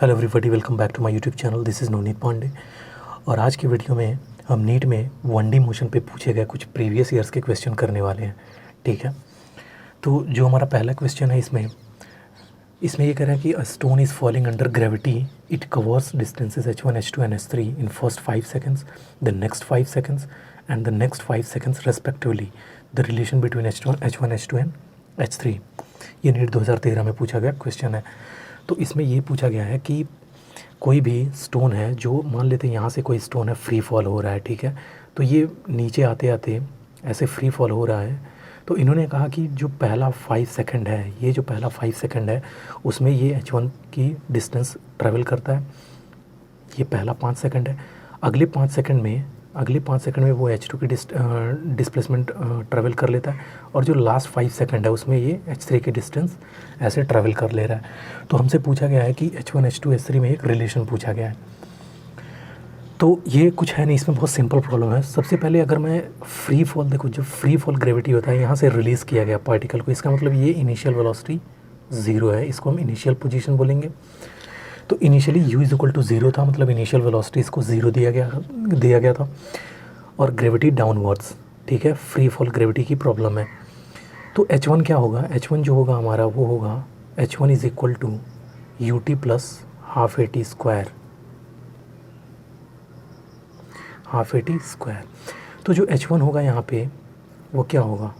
Hello everybody, welcome back to my YouTube channel. This is Navneet Pandey. और आज की video में हम नीट में 1D मोशन पे पूछे गए कुछ प्रीवियस ईयर्स के क्वेश्चन करने वाले हैं। ठीक है, तो जो हमारा पहला क्वेश्चन है इसमें ये कह रहा है कि a stone is falling under gravity, it covers distances h1 h2 and h3 in first 5 seconds, the next 5 seconds and the next 5 seconds respectively. The relation between h1 h2 and h3। ये NEET 2013 में पूछा गया question है। तो इसमें ये पूछा गया है कि कोई भी स्टोन है, जो मान लेते हैं यहाँ से कोई स्टोन है, फ्री फॉल हो रहा है। ठीक है, तो ये नीचे आते आते ऐसे फ्री फॉल हो रहा है। तो इन्होंने कहा कि जो पहला 5 सेकंड है, ये जो पहला 5 सेकंड है उसमें ये h1 की डिस्टेंस ट्रैवल करता है। ये पहला 5 सेकंड है। अगले 5 सेकंड में वो h2 की डिस्प्लेसमेंट ट्रैवल कर लेता है। और जो लास्ट 5 सेकंड है उसमें ये h3 की डिस्टेंस ऐसे ट्रैवल कर ले रहा है। तो हमसे पूछा गया है कि h1 h2 h3 में एक रिलेशन पूछा गया है। तो ये कुछ है नहीं, इसमें बहुत सिंपल प्रॉब्लम है। सबसे पहले अगर मैं फ्री फॉल, देखो जब फ्री फॉल ग्रेविटी होता है, यहाँ से रिलीज़ किया गया पार्टिकल को, इसका मतलब ये इनिशियल वेलोसिटी 0 है, इसको हम इनिशियल पोजीशन बोलेंगे। तो initially u is equal to 0 था, मतलब इनिशियल वेलोसिटी इसको 0 दिया गया था और ग्रेविटी डाउनवर्ड्स। ठीक है, फ्री फॉल ग्रेविटी की प्रॉब्लम है। तो h1 क्या होगा, h1 जो होगा हमारा वो होगा h1 is equal to ut plus half a t square. तो जो h1 होगा यहाँ पे वो क्या होगा,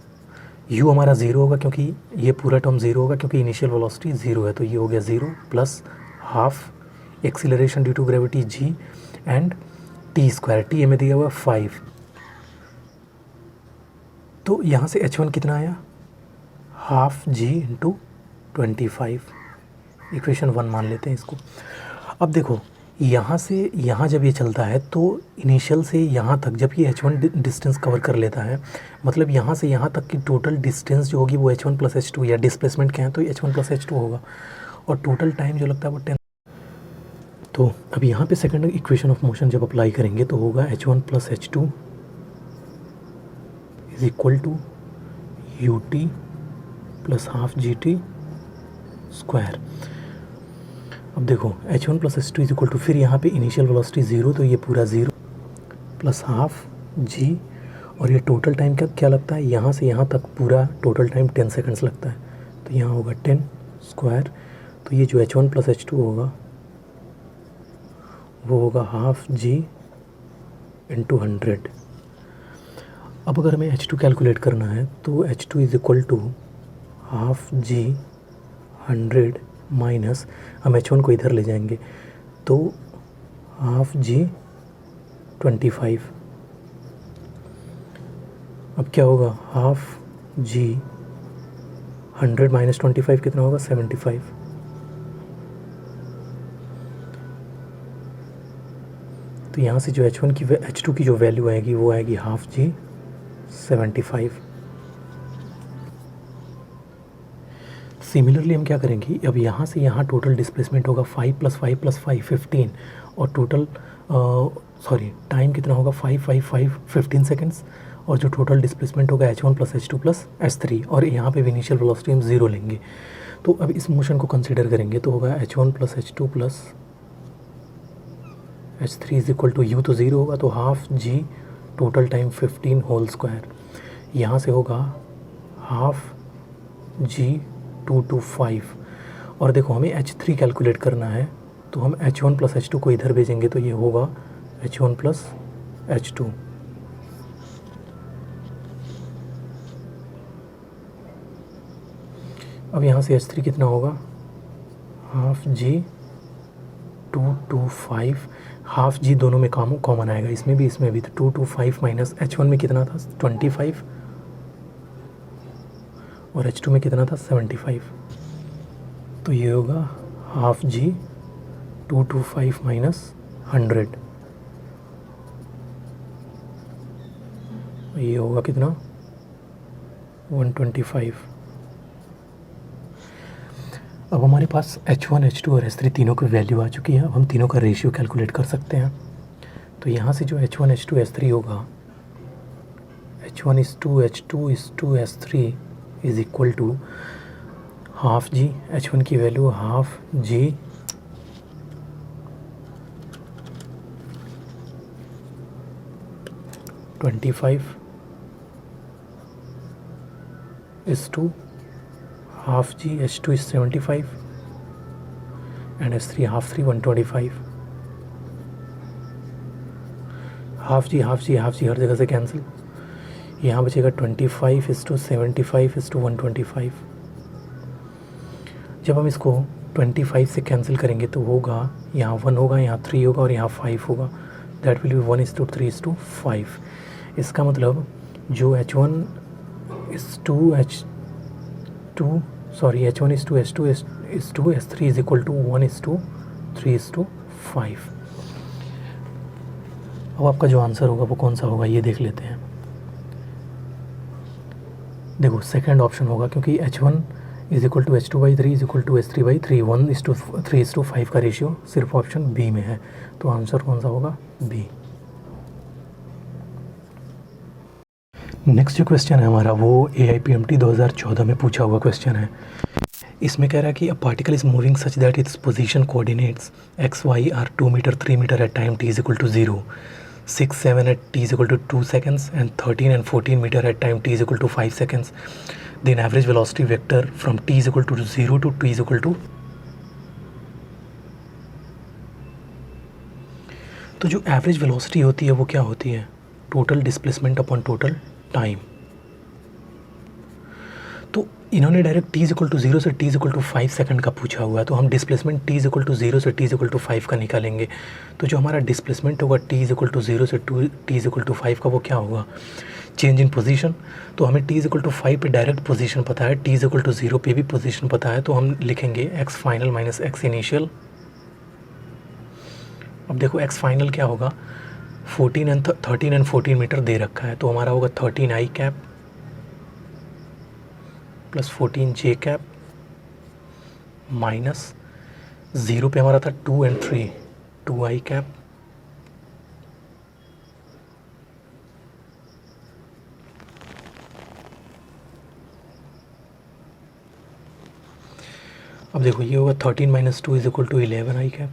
u हमारा 0 होगा क्योंकि ये पूरा टर्म 0 होगा क्योंकि इनिशियल वेलोसिटी 0 है। तो ये हो गया 0 plus half acceleration due to gravity g and t square, t में दिया हुआ 5। तो यहाँ से h1 कितना आया, हाफ g इंटू 25। इक्वेशन 1 मान लेते हैं इसको। अब देखो यहाँ से यहाँ जब ये चलता है तो इनिशियल से यहाँ तक जब ये h1 डिस्टेंस कवर कर लेता है, मतलब यहाँ से यहाँ तक की टोटल डिस्टेंस जो होगी वो h1 प्लस h2, या डिस्प्लेसमेंट क्या है तो h1 प्लस h2 होगा। और टोटल टाइम जो लगता है वो 10। तो अब यहाँ पे सेकंड इक्वेशन ऑफ मोशन जब अप्लाई करेंगे तो होगा h1 plus h2 is equal to ut plus half gt square. अब देखो h1 plus h2 is equal to, फिर यहाँ पे इनिशियल वेलोसिटी 0, तो ये पूरा 0 प्लस हाफ g, और ये टोटल टाइम क्या लगता है, यहाँ से यहाँ तक पूरा टोटल टाइम 10 सेकंड्स लगता है। तो यहाँ होगा 10 स्क्वायर। तो ये जो h1 प्लस h2 होगा वो होगा हाफ g इंटू 100। अब अगर हमें h2 कैलकुलेट करना है तो h2 is equal to half g 100 minus, हम h1 को इधर ले जाएंगे तो हाफ g 25। अब क्या होगा, हाफ g 100 माइनस 25 कितना होगा, 75। तो यहाँ से जो h2 की जो वैल्यू आएगी वो आएगी हाफ g 75। सिमिलरली हम क्या करेंगे, अब यहाँ से यहाँ टोटल डिस्प्लेसमेंट होगा 5 प्लस 5 प्लस 5 15, और टोटल टाइम कितना होगा 15 सेकेंड्स, और जो टोटल डिस्प्लेसमेंट होगा h1 plus h2 plus h3, और यहाँ पे भी इनिशियल वेलोसिटी हम 0 लेंगे। तो अब इस मोशन को कंसिडर करेंगे तो होगा h1 plus h2 plus h3 is equal to u तो 0 होगा, तो half g total time 15 whole square. यहाँ से होगा हाफ g 2 to 5। और देखो हमें h3 कैलकुलेट करना है तो हम h1 प्लस h2 को इधर भेजेंगे तो ये होगा h1 प्लस h2। अब यहाँ से h3 कितना होगा, half g 2 to 5, half g दोनों में कॉमन आएगा, इसमें भी तो 2 to 5 माइनस h1 में कितना था 25 और h2 में कितना था 75। तो ये होगा हाफ g 2 to 5 माइनस 100, ये होगा कितना 125। अब हमारे पास h1 h2 और h3 तीनों की वैल्यू आ चुकी है। अब हम तीनों का रेशियो कैलकुलेट कर सकते हैं। तो यहाँ से जो h1 h2 h3 होगा, h1 is to h2 is to h3 is equal to half g, h1 की value half g 25 is to half g, h2 is 75 and h3 half 3 125. Half ji half ji half जी हर जगह से cancel, यहाँ बचेगा 25 is to 75 is to 125. जब हम इसको 25 से cancel करेंगे तो होगा यहाँ 1 होगा, यहाँ 3 होगा और यहाँ 5 होगा. That will be 1 is to 3 is to 5. इसका मतलब जो h1 is to h2 sorry h1 is to h2 is to h3 is equal to 1 is to 3 is to 5. अब आपका जो आंसर होगा वो कौन सा होगा ये देख लेते हैं. देखो सेकंड ऑप्शन होगा क्योंकि h1 is equal to h2/3 is equal to h3/3 1 is to 3 is to 5 का रेशियो सिर्फ ऑप्शन बी में है. तो आंसर कौन सा होगा? बी. नेक्स्ट जो क्वेश्चन है हमारा वो AIPMT 2014 में पूछा हुआ क्वेश्चन है. इसमें कह रहा है कि a particle is moving such that its position coordinates x y are 2 meter 3 meter at time t is equal to 0, 6 7 at t is equal to 2 seconds and 13 and 14 meter at time t is equal to 5 seconds. Then average velocity vector from t is equal to 0 to t is equal to. तो जो average velocity होती है वो क्या होती है? Total displacement upon total time. तो इन्होंने direct t is equal to 0 से t is equal to 5 second का पूछा हुआ है, तो हम displacement t is equal to 0 से t इज इक्वल टू 5 का निकालेंगे. तो जो हमारा डिस्प्लेसमेंट होगा t इज इक्वल टू 0 से t इज इक्वल टू 5 का वो क्या होगा? Change in position. तो हमें t इज इक्वल टू 5 पे डायरेक्ट पोजीशन पता है, t इज इक्वल टू 0 पे भी पोजीशन पता है, तो हम लिखेंगे x final minus x initial. अब देखो x फाइनल क्या होगा? 13 एंड 14 मीटर दे रखा है, तो हमारा होगा 13 i cap plus 14 j cap minus 0 पे हमारा था 2 एंड 3 2 i कैप अब देखो ये होगा 13 minus 2 is equal to 11 i cap,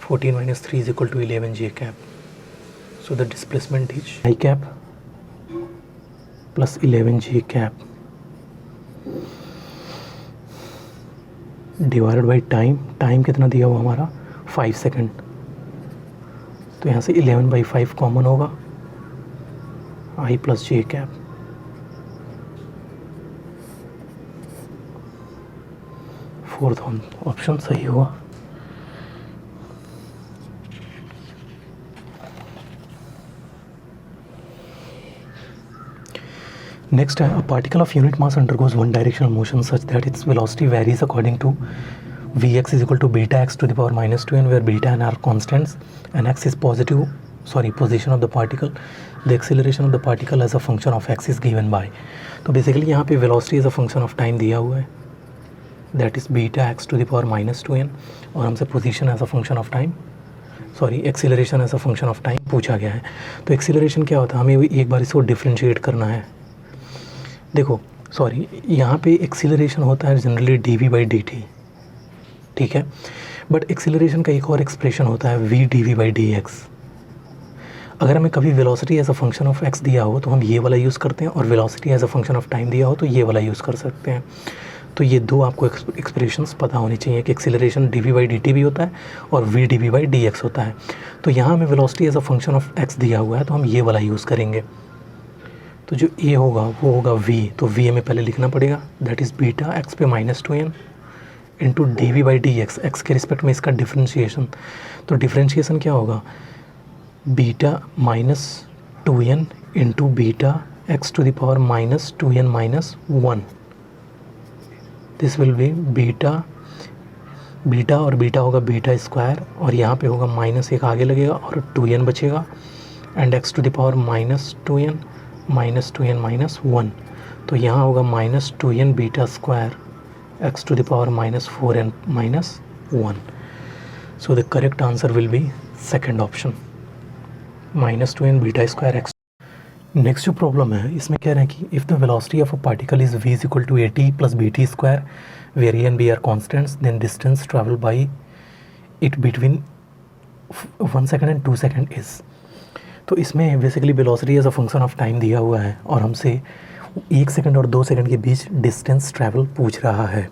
14 minus 3 is equal to 11 j cap. So the displacement is i cap plus 11 j cap divided by time. Time कितना दिया हुआ हमारा? 5 सेकेंड. तो यहाँ से 11/5 कॉमन होगा, i plus j cap. Fourth option सही हुआ. Next, a particle of unit mass undergoes one directional motion such that its velocity varies according to Vx is equal to beta x to the power minus 2n, where beta and r constants and x is position of the particle. The acceleration of the particle as a function of x is given by. तो basically यहाँ पे velocity as a function of time दिया हुआ है, that is beta x to the power minus 2n, और हमसे position as a function of time acceleration as a function of time पूछा गया है. तो acceleration क्या होता है? हमें एक बार इसको डिफ्रेंशिएट करना है. देखो यहाँ पे एक्सीलरेशन होता है जनरली dv/dt, ठीक है, बट एक्सीलरेशन का एक और एक्सप्रेशन होता है v dv/dx. अगर हमें कभी velocity as a function of x दिया हो तो हम ये वाला यूज़ करते हैं, और velocity as a function of time दिया हो तो ये वाला यूज़ कर सकते हैं. तो ये दो आपको एक्सप्रेशंस पता होनी चाहिए कि एक्सीलरेशन dv/dt भी होता है और v dv/dx होता है. तो यहाँ हमें velocity as a function of x दिया हुआ है तो हम ये वाला यूज़ करेंगे. तो जो a होगा वो होगा v, तो v हमें पहले लिखना पड़ेगा, दैट इज़ बीटा x पे minus 2n into dv/dx, x के रिस्पेक्ट में इसका डिफ्रेंशिएशन. तो डिफ्रेंशिएशन क्या होगा? Beta minus 2n into beta x to the power minus 2n minus 1. This will be beta और बीटा होगा बीटा स्क्वायर, और यहाँ पे होगा माइनस एक आगे लगेगा और 2n बचेगा, and x to the power minus 2n minus 1. तो यहाँ होगा minus 2n beta square x to the power minus 4n minus 1. So the correct answer will be second option, minus 2n beta square x. Next जो problem है इसमें कह रहे हैं कि if the velocity of a particle is v is equal to at plus bt square, where a and b are constants, then distance travel by it between 1 second and 2 second is. तो इसमें basically velocity as a function of time दिया हुआ है और हमसे 1 second और 2 second के बीच distance travel पूछ रहा है।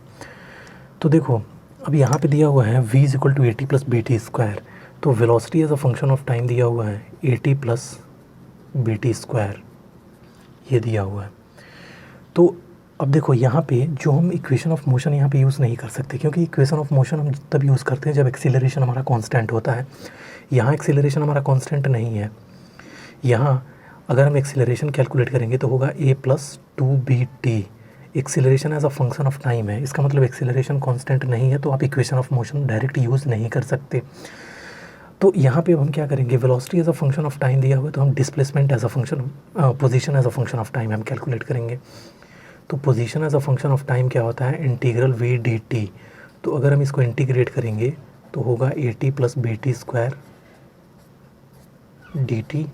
तो देखो अब यहाँ पे दिया हुआ है v is equal to 80 plus B T square, तो velocity as a function of time दिया हुआ है 80 प्लस बी टी स्क्वायर, ये दिया हुआ है। तो अब देखो यहाँ पे जो हम इक्वेशन ऑफ मोशन यहाँ पे यूज़ नहीं कर सकते, क्योंकि इक्वेशन ऑफ मोशन हम तब यूज़ करते हैं जब एक्सीलरेशन हमारा कांस्टेंट होता है। यहाँ एक्सीलरेशन हमारा कांस्टेंट नहीं है। यहाँ अगर हम एक्सीलरेशन कैलकुलेट करेंगे तो होगा a plus 2bt। Acceleration as a function of time है, इसका मतलब एक्सीलरेशन कांस्टेंट नहीं है, तो आप equation of motion direct use नहीं कर सकते। तो यहाँ पे हम क्या करेंगे, velocity as a function of time दिया हुआ है तो हम displacement as a function, position as a function of time हम कैलकुलेट करेंगे। तो position as a function of time क्या होता है, इंटीग्रल v dt। तो अगर हम इसको इंटीग्रेट करेंगे तो होगा 80 plus B T square d t.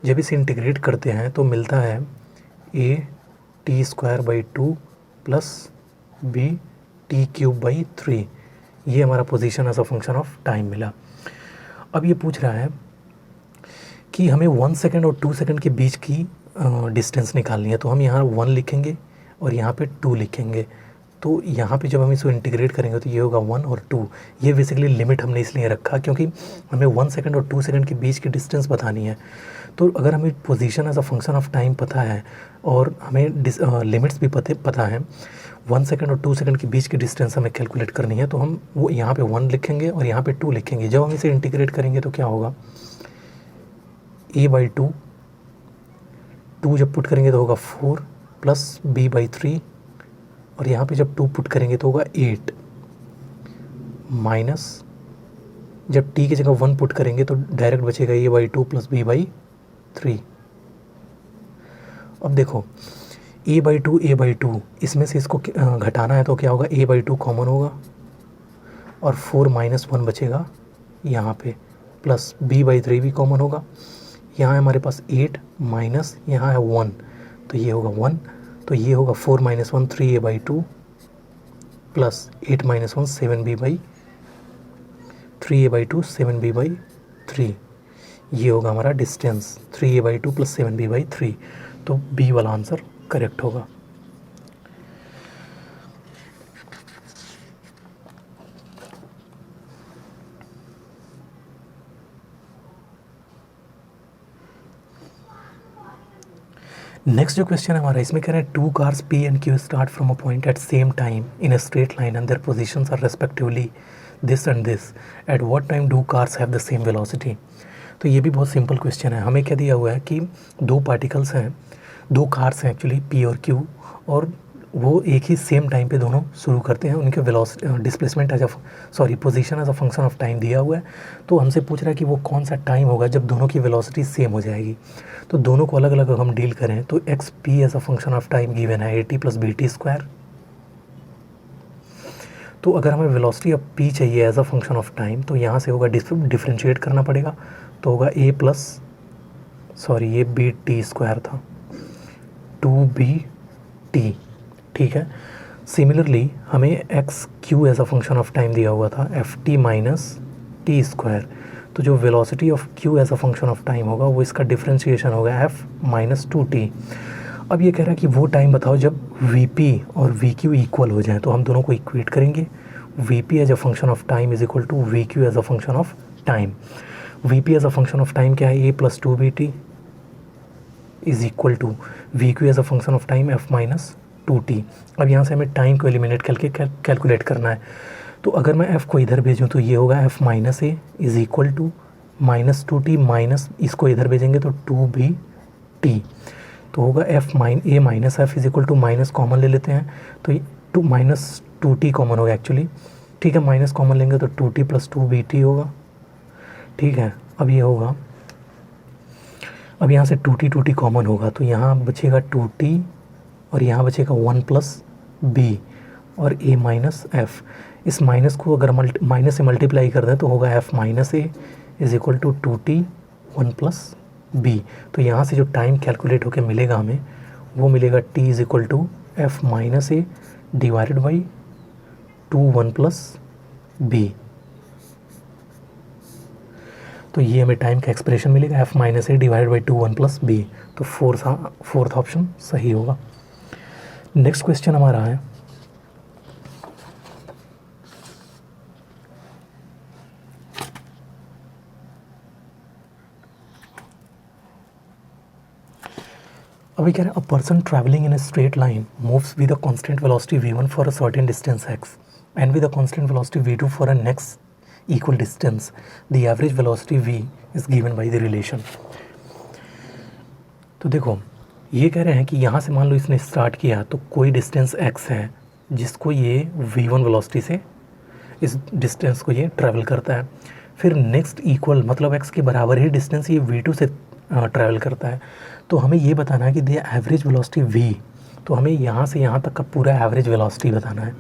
जब इसे इंटीग्रेट करते हैं तो मिलता है a t square by 2 plus b t cube by 3। ये हमारा position as a function of time मिला। अब ये पूछ रहा है कि हमें 1 सेकंड और 2 सेकंड के बीच की डिस्टेंस निकालनी है, तो हम यहाँ 1 लिखेंगे और यहाँ पे 2 लिखेंगे। तो यहाँ पे जब हम इसको इंटीग्रेट करेंगे तो ये होगा 1 और 2। ये बेसिकली लिमिट हमने इसलिए रखा क्योंकि हमें 1 सेकंड और 2 सेकंड के बीच की डिस्टेंस बतानी है। तो अगर हमें position as a function of time पता है और हमें लिमिट्स भी पता है, 1 सेकंड और 2 सेकंड के बीच की डिस्टेंस हमें कैलकुलेट करनी है, तो हम वो यहाँ पे 1 लिखेंगे और यहाँ पे 2 लिखेंगे। जब हम इसे इंटीग्रेट करेंगे तो क्या होगा, a बाई 2 जब पुट करेंगे तो होगा 4 प्लस b बाई 3, और यहाँ पे जब 2 पुट करेंगे तो होगा 8 माइनस, जब t की जगह 1 पुट करेंगे तो डायरेक्ट बचेगा a by 2 plus b by 3। अब देखो a बाई 2 इसमें से इसको घटाना है तो क्या होगा, a बाई 2 कॉमन होगा और 4 माइनस 1 बचेगा यहाँ पे, प्लस b बाई 3 भी कॉमन होगा। यहाँ है हमारे पास 8 माइनस यहाँ है 1, तो ये होगा 1, तो ये होगा 4 minus 1 3a by 2 plus 8 minus 1 7b by 3a by 2 7b by 3। ये होगा हमारा distance 3a by 2 plus 7b by 3। तो बी वाला आंसर करेक्ट होगा। नेक्स्ट जो क्वेश्चन है हमारा, इसमें कह रहे हैं 2 cars P and Q start from a point at same time in a straight line and their positions are respectively this and this, at what time do cars have the same velocity. तो ये भी बहुत simple question है। हमें क्या दिया हुआ है कि 2 पार्टिकल्स हैं, 2 कार्स हैं एक्चुअली P और Q, और वो एक ही सेम टाइम पे दोनों शुरू करते हैं। उनके velocity displacement as a position as a function of time दिया हुआ है। तो हमसे पूछ रहा है कि वो कौन सा टाइम होगा जब दोनों की वेलोसिटी सेम हो जाएगी। तो दोनों को अलग अलग हम डील करें तो x p as a function of time given है 80 प्लस बी टी स्क्वायर। तो अगर हमें वेलोसिटी ऑफ पी चाहिए as a function of time तो यहाँ से होगा डिफ्रेंशिएट करना पड़ेगा, तो होगा ए प्लस ये बी टी स्क्वायर था 2bt, ठीक है। सिमिलरली हमें x q as a function of time दिया हुआ था f t minus t square. तो जो velocity of Q as a function of time होगा वो इसका डिफरेंशिएशन होगा एफ माइनस 2t। अब ये कह रहा है कि वो टाइम बताओ जब वी पी और वी क्यू इक्वल हो जाए, तो हम दोनों को इक्वेट करेंगे। V P as a function of time is equal to V Q as a function of time. V P as a function of time क्या है, A plus 2bt is equal to V Q as a function of time F minus 2t। अब यहाँ से हमें time को eliminate करके calculate करना है। तो अगर मैं f को इधर भेजूँ तो ये होगा f minus A is equal to minus 2t minus इसको इधर भेजेंगे तो 2bt, तो होगा A minus F is equal to minus common ले लेते हैं तो 2 माइनस 2t कॉमन होगा एक्चुअली, ठीक है। माइनस कॉमन लेंगे तो 2t प्लस 2bt होगा, ठीक है। अब ये होगा, अब यहाँ से 2t कॉमन होगा तो यहाँ बचेगा 2t और यहाँ बचेगा 1 प्लस b और a माइनस एफ। इस माइनस को अगर माइनस से मल्टीप्लाई कर दें तो होगा f minus A is equal to 2t 1 plus b। तो यहाँ से जो टाइम कैलकुलेट होकर मिलेगा हमें वो मिलेगा t is equal to f minus a divided by 2 1 plus b। तो ये हमें टाइम का एक्सप्रेशन मिलेगा f minus a divide by 2 1 plus b. तो फोर्थ ऑप्शन सही होगा। नेक्स्ट क्वेश्चन हमारा है अभी कह रहे हैं a person travelling in a straight line moves with a constant velocity v1 for a certain distance x and with a constant velocity v2 for a next equal distance. The average velocity v is given by the relation. तो देखो ये कह रहे हैं कि यहाँ से मान लो इसने स्टार्ट किया तो कोई डिस्टेंस x है जिसको ये v1 वेलोसिटी से इस डिस्टेंस को ये ट्रैवल करता है। फिर नेक्स्ट इक्वल मतलब x के बराबर ही डिस्टेंस ये v2 से ट्रैवल करता है। तो हमें ये बताना है कि द एवरेज वेलोसिटी v, तो हमें यहाँ से यहाँ तक का पूरा एवरेज वेलोसिटी बताना है।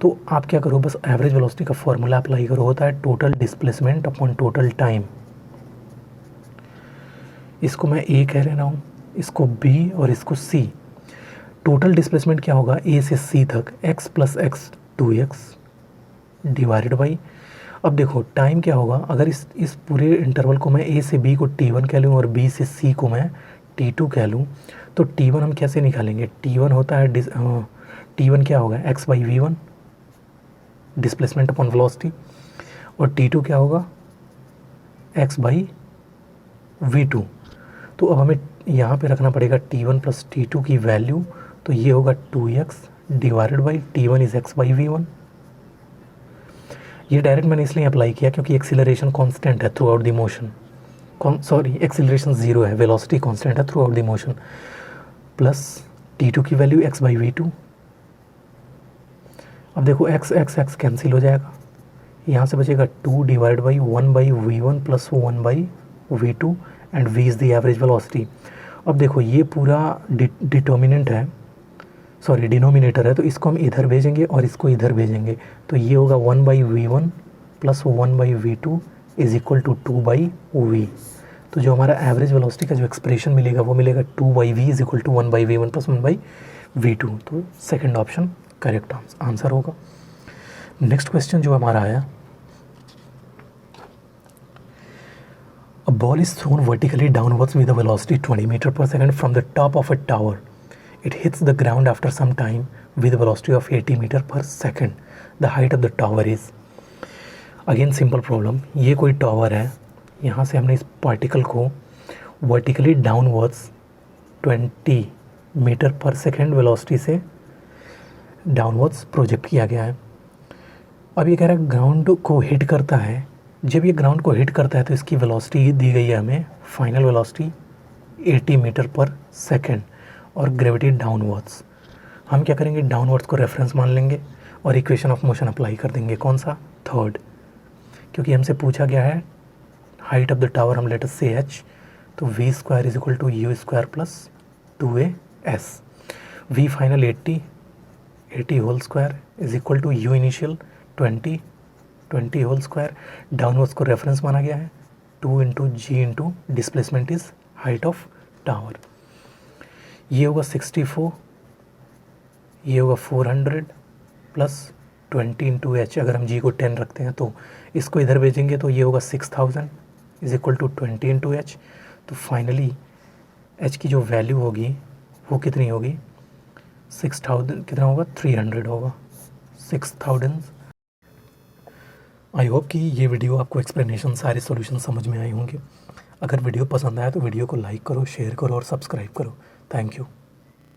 तो आप क्या करो, बस एवरेज वेलोसिटी का फॉर्मूला अप्लाई करो, होता है total displacement upon total time. इसको मैं a कह रहा हूँ, इसको b और इसको c। टोटल डिस्प्लेसमेंट क्या होगा, a से c तक x plus x 2x divided by, अब देखो टाइम क्या होगा, अगर इस पूरे इंटरवल को मैं a से b को t1 कह लूँ और b से c को मैं t2 कह लूँ, तो t1 हम कैसे निकालेंगे, t1 होता है t1 क्या होगा x by v1 displacement upon velocity, और t2 क्या होगा x बाई v2। तो अब हमें यहाँ पे रखना पड़ेगा t1 प्लस t2 की वैल्यू, तो ये होगा 2x divided by t1 is x by v1। ये डायरेक्ट मैंने इसलिए अप्लाई किया क्योंकि एक्सीलरेशन कांस्टेंट है through out the motion, acceleration 0 है, वेलोसिटी कांस्टेंट है through out the motion, plus t2 की वैल्यू x बाई v2। अब देखो x कैंसिल हो जाएगा, यहाँ से बचेगा 2 divide by 1 by v1 plus 1 by v2 and v is the average velocity. अब देखो ये पूरा डिटर्मिनेंट है, सॉरी डिनोमिनेटर है, तो इसको हम इधर भेजेंगे और इसको इधर भेजेंगे, तो ये होगा 1 by v1 plus 1 by v2 is equal to 2 by v। तो जो हमारा एवरेज वेलोसिटी का जो एक्सप्रेशन मिलेगा वो मिलेगा 2 by v is equal to 1 by v1 plus 1 by v2। तो सेकंड ऑप्शन करेक्ट आंसर होगा। नेक्स्ट क्वेश्चन जो हमारा आया, a ball is thrown vertically downwards with a velocity 20 metre per second from the top of a tower. It hits the ground after some time with a velocity of 80 meter per second. The height of the tower is, again simple problem, ये कोई tower है, यहाँ से हमने इस particle को vertically downwards 20 metre पर second velocity से डाउनवर्ड्स प्रोजेक्ट किया गया है। अब ये कह रहा है ग्राउंड को हिट करता है, जब ये ग्राउंड को हिट करता है तो इसकी वेलोसिटी दी गई है हमें, फाइनल वेलोसिटी 80 मीटर पर सेकेंड और ग्रेविटी डाउनवर्ड्स। हम क्या करेंगे, डाउनवर्ड्स को रेफरेंस मान लेंगे और इक्वेशन ऑफ मोशन अप्लाई कर देंगे, कौन सा, थर्ड, क्योंकि हमसे पूछा गया है हाइट ऑफ द टावर, हम लेटर से h, तो v square is equal to u square plus 2as। v final 80 whole square is equal to u initial 20 whole square, downwards को रेफरेंस माना गया है, 2 into g into displacement is height of tower. ये होगा 64, ये होगा 400 plus 20 into H, अगर हम जी को 10 रखते हैं तो इसको इधर भेजेंगे तो ये होगा 6000 is equal to 20 into h. तो फाइनली एच की जो वैल्यू होगी वो कितनी होगी, 6000 कितना होगा, 300 होगा, 6000। आई होप कि ये वीडियो आपको एक्सप्लेनेशन सारे सॉल्यूशन समझ में आए होंगे। अगर वीडियो पसंद आया तो वीडियो को लाइक करो, शेयर करो और सब्सक्राइब करो। Thank you.